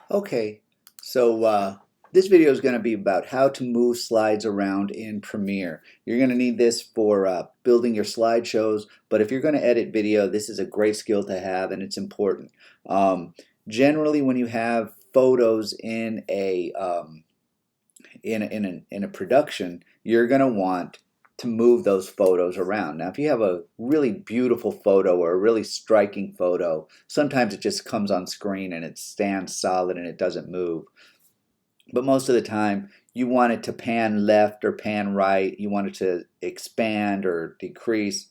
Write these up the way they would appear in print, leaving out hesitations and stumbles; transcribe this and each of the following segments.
Okay, so this video is going to be about how to move slides around in Premiere. You're going to need this for building your slideshows, but if you're going to edit video, this is a great skill to have and it's important. Generally, when you have photos in a production, you're going to want to move those photos around. Now, if you have a really beautiful photo or a really striking photo, sometimes it just comes on screen and it stands solid and it doesn't move. But most of the time, you want it to pan left or pan right. You want it to expand or decrease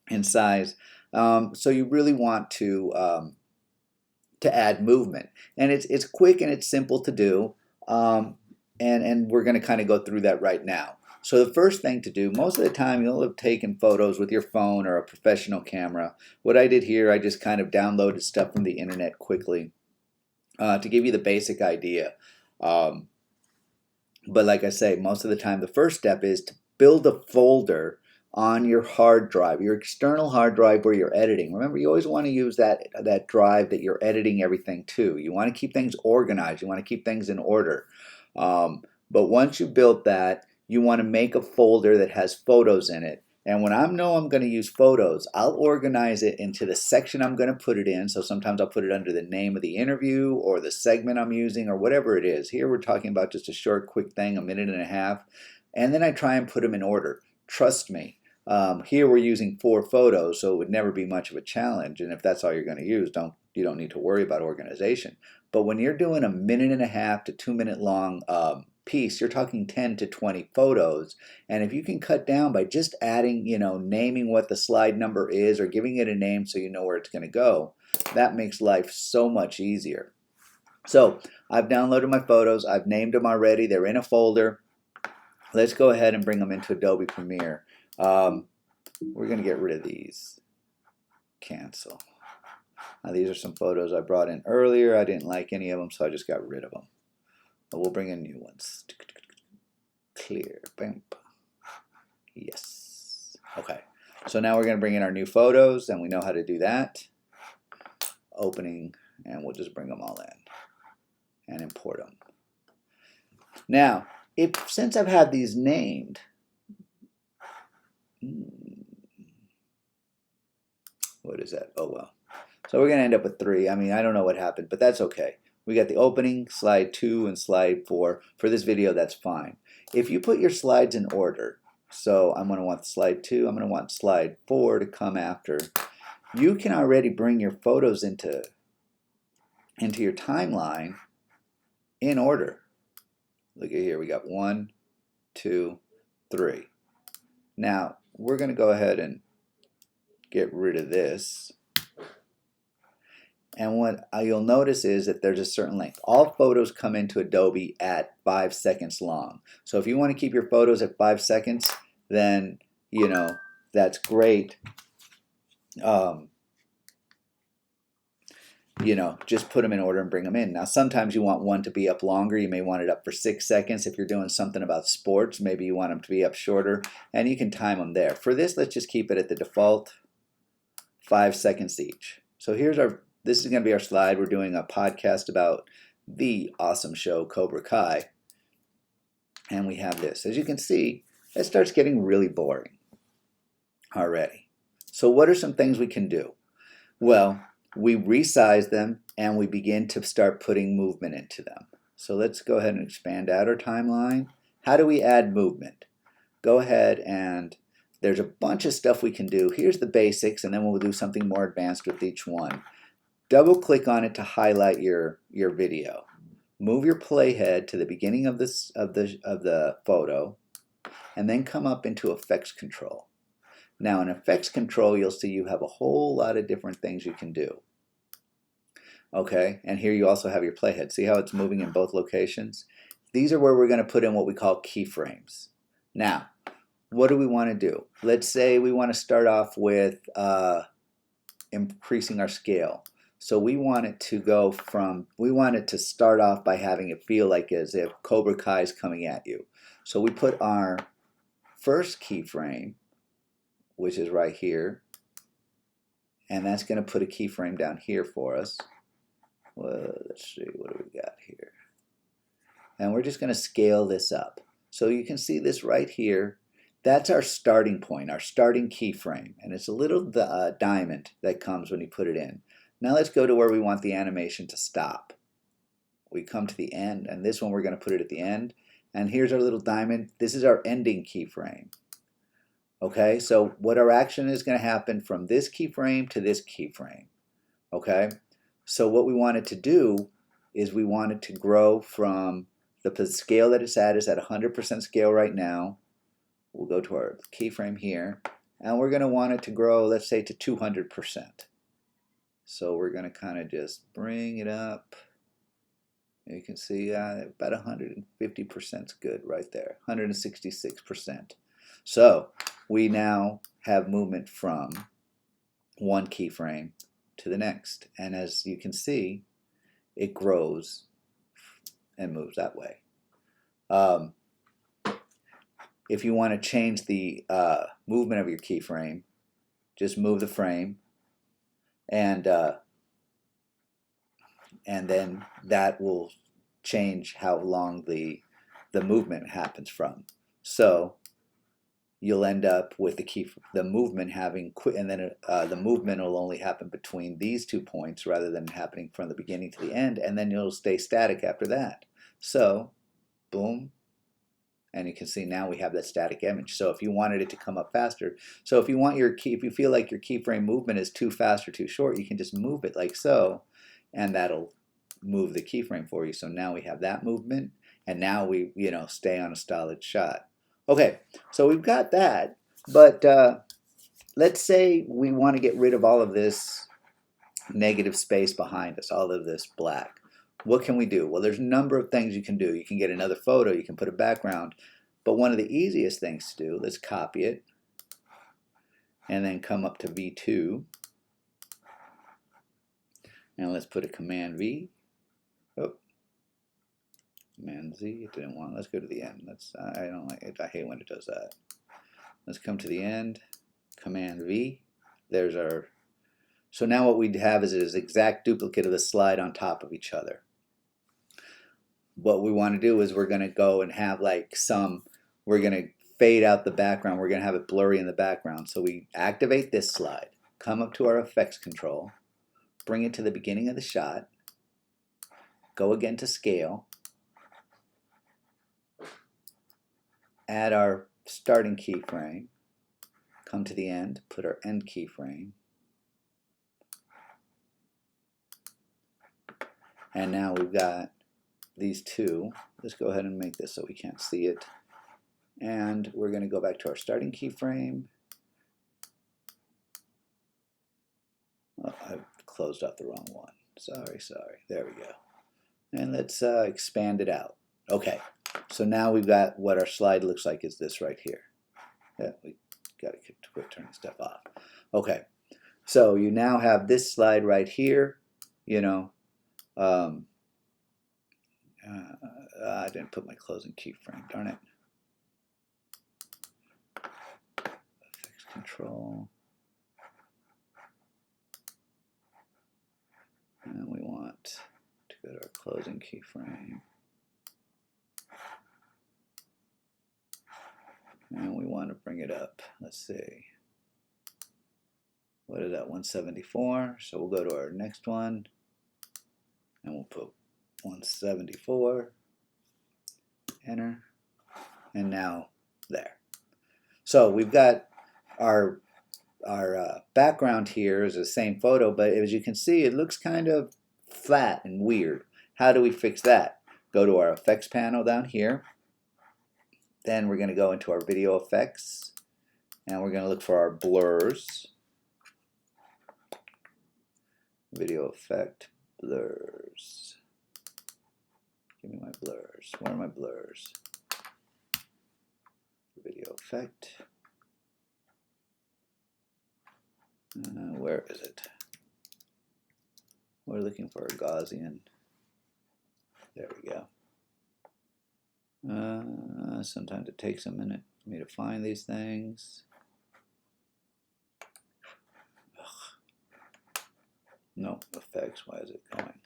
in size. So you really want to add movement, and it's quick and it's simple to do. And we're going to kind of go through that right now. So the first thing to do, most of the time you'll have taken photos with your phone or a professional camera. What I did here, I just kind of downloaded stuff from the internet quickly to give you the basic idea. But like I say, most of the time the first step is to build a folder on your hard drive, your external hard drive where you're editing. Remember, you always want to use that drive that you're editing everything to. You want to keep things organized. You want to keep things in order. But once you built that, you want to make a folder that has photos in it. And when I know I'm going to use photos, I'll organize it into the section I'm going to put it in. So sometimes I'll put it under the name of the interview or the segment I'm using or whatever it is. Here we're talking about just a short, quick thing, a minute and a half. And then I try and put them in order. Trust me. Here we're using 4 photos, so it would never be much of a challenge. And if that's all you're going to use, you don't need to worry about organization. But when you're doing a minute and a half to 2 minute long piece, you're talking 10 to 20 photos. And if you can cut down by just adding, naming what the slide number is or giving it a name so you know where it's going to go, that makes life so much easier. So I've downloaded my photos. I've named them already. They're in a folder. Let's go ahead and bring them into Adobe Premiere. We're going to get rid of these. Cancel. Now, these are some photos I brought in earlier. I didn't like any of them, so I just got rid of them. But we'll bring in new ones. Clear. Bam. Yes. Okay. So now we're going to bring in our new photos, and we know how to do that. Opening, and we'll just bring them all in and import them. Now, since I've had these named, what is that? Oh, well. So we're going to end up with 3. I mean, I don't know what happened, but that's okay. We got the opening, slide 2, and slide 4. For this video, that's fine. If you put your slides in order, so I'm going to want slide 2, I'm going to want slide 4 to come after, you can already bring your photos into your timeline in order. Look at here, we got 1, 2, 3. Now, we're going to go ahead and get rid of this. And what you'll notice is that there's a certain length. All photos come into Adobe at 5 seconds long. So if you want to keep your photos at 5 seconds, then, that's great. Just put them in order and bring them in. Now, sometimes you want one to be up longer. You may want it up for 6 seconds. If you're doing something about sports, maybe you want them to be up shorter, and you can time them there. For this, let's just keep it at the default 5 seconds each. So this is going to be our slide. We're doing a podcast about the awesome show Cobra Kai. And we have this. As you can see, it starts getting really boring already. So what are some things we can do? Well, we resize them and we begin to start putting movement into them. So let's go ahead and expand out our timeline. How do we add movement? Go ahead, and there's a bunch of stuff we can do. Here's the basics, and then we'll do something more advanced with each one. Double click on it to highlight your video. Move your playhead to the beginning of the photo, and then come up into effects control. Now in effects control, you'll see you have a whole lot of different things you can do. Okay, and here you also have your playhead. See how it's moving in both locations? These are where we're going to put in what we call keyframes. Now, what do we want to do? Let's say we want to start off with increasing our scale. So we want it to start off by having it feel like as if Cobra Kai is coming at you. So we put our first keyframe, which is right here, and that's going to put a keyframe down here for us. well, let's see, what do we got here? And we're just going to scale this up. So you can see this right here. That's our starting point, our starting keyframe. And it's a little diamond that comes when you put it in. Now let's go to where we want the animation to stop. We come to the end, and this one we're going to put it at the end. And here's our little diamond. This is our ending keyframe. Okay, so what our action is going to happen from this keyframe to this keyframe. Okay, so what we want it to do is we want it to grow from the scale that it's at is at 100% scale right now. We'll go to our keyframe here, and we're going to want it to grow, let's say, to 200%. So we're going to kind of just bring it up. You can see about 150% is good right there, 166%. So we now have movement from one keyframe to the next. And as you can see, it grows and moves that way. If you want to change the movement of your keyframe, just move the frame, and then that will change how long the movement happens from. So you'll end up with the movement having and then the movement will only happen between these 2 points rather than happening from the beginning to the end, and then you'll stay static after that. So boom, and you can see now we have that static image. So if you wanted it to come up faster, so if you want if you feel like your keyframe movement is too fast or too short, you can just move it like so, and that'll move the keyframe for you. So now we have that movement, and now we stay on a solid shot. Okay, so we've got that, but let's say we want to get rid of all of this negative space behind us, all of this black. What can we do? Well, there's a number of things you can do. You can get another photo, you can put a background, but one of the easiest things to do, let's copy it, and then come up to V2, and let's put a Command V. Oh, Command Z, it didn't want. Let's go to the end. I don't like it. I hate when it does that. Let's come to the end, Command V. There's our. So now what we have is an exact duplicate of the slide on top of each other. What we want to do is we're going to go and have we're going to fade out the background. We're going to have it blurry in the background. So we activate this slide, come up to our effects control, bring it to the beginning of the shot, go again to scale, add our starting keyframe, come to the end, put our end keyframe, and now we've got these two. Let's go ahead and make this so we can't see it. And we're going to go back to our starting keyframe. Oh, I closed up the wrong one. Sorry. There we go. And let's expand it out. Okay, so now we've got what our slide looks like is this right here. Yeah, we got to quit turning stuff off. Okay, so you now have this slide right here. I didn't put my closing keyframe, darn it. Effects control. And we want to go to our closing keyframe. And we want to bring it up. Let's see. What is that? 174. So we'll go to our next one. And we'll put 174. Enter. And now there. So we've got our background here is the same photo, but as you can see, it looks kind of flat and weird. How do we fix that? Go to our effects panel down here. Then we're going to go into our video effects, and we're going to look for our blurs. Video effect, blurs. Give me my blurs. Where are my blurs? Video effect. Where is it? We're looking for a Gaussian. There we go. Sometimes it takes a minute for me to find these things. Ugh. No, effects, why is it going?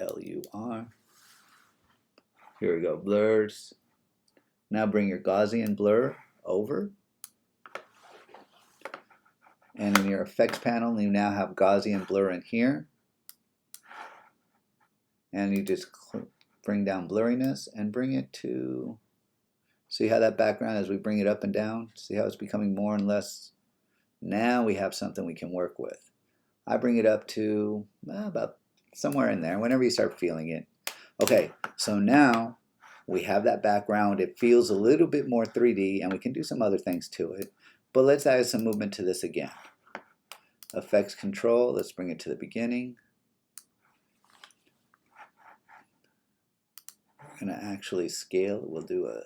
B-L-U-R. Here we go, blurs. Now bring your Gaussian blur over. And in your effects panel, you now have Gaussian blur in here. And you just bring down blurriness and bring it to, see how that background, as we bring it up and down, see how it's becoming more and less. Now we have something we can work with. I bring it up to about somewhere in there, whenever you start feeling it. Okay, so now we have that background. It feels a little bit more 3D, and we can do some other things to it. But let's add some movement to this again. Effects control, let's bring it to the beginning. We're going to actually scale. We'll do a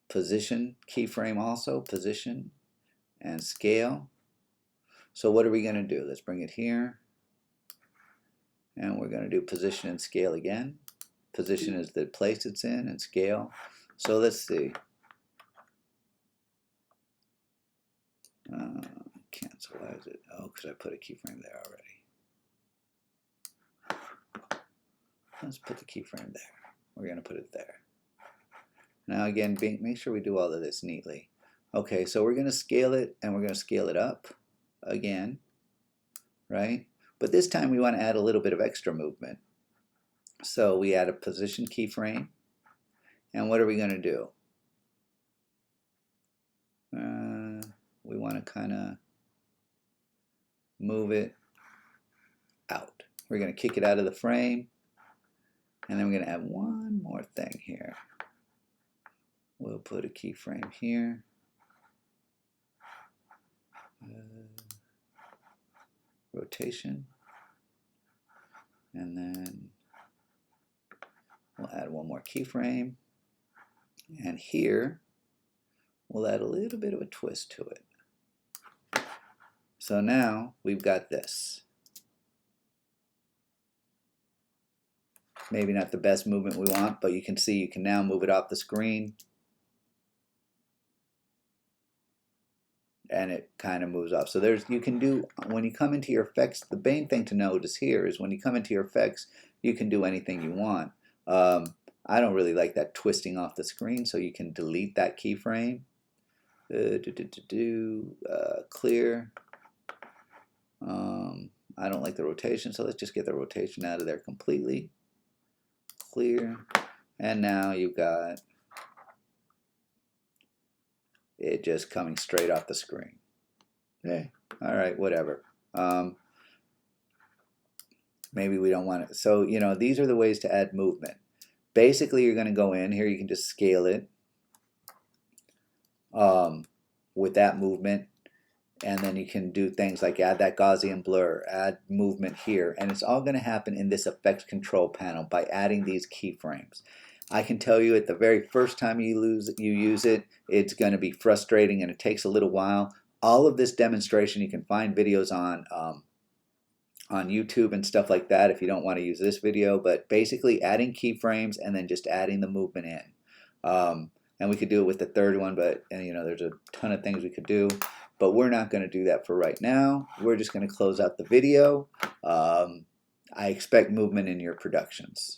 position keyframe also, position and scale. So what are we going to do? Let's bring it here. And we're going to do position and scale again. Position is the place it's in, and scale. So let's see. Cancel, why is it? Oh, because I put a keyframe there already. Let's put the keyframe there. We're going to put it there. Now again, make sure we do all of this neatly. Okay, so we're going to scale it, and we're going to scale it up again, right? But this time we want to add a little bit of extra movement. So we add a position keyframe, and what are we going to do? We want to kind of move it out. We're going to kick it out of the frame, and then we're going to add one more thing here. We'll put a keyframe here. Rotation, and then we'll add one more keyframe, and here we'll add a little bit of a twist to it. So now we've got this. Maybe not the best movement we want, but you can see you can now move it off the screen, and it kind of moves off. So you can do, when you come into your effects, the main thing to notice here is when you come into your effects, you can do anything you want. I don't really like that twisting off the screen, so you can delete that keyframe. Clear. I don't like the rotation, so let's just get the rotation out of there completely. Clear. And now you've got it just coming straight off the screen. Okay, all right, whatever. Maybe we don't want it. So, you know, these are the ways to add movement. Basically, you're going to go in here. You can just scale it with that movement. And then you can do things like add that Gaussian blur, add movement here. And it's all going to happen in this effects control panel by adding these keyframes. I can tell you at the very first time you use it, it's going to be frustrating and it takes a little while. All of this demonstration, you can find videos on YouTube and stuff like that if you don't want to use this video, but basically adding keyframes and then just adding the movement in. And we could do it with the third one, but you know, there's a ton of things we could do, but we're not going to do that for right now. We're just going to close out the video. I expect movement in your productions.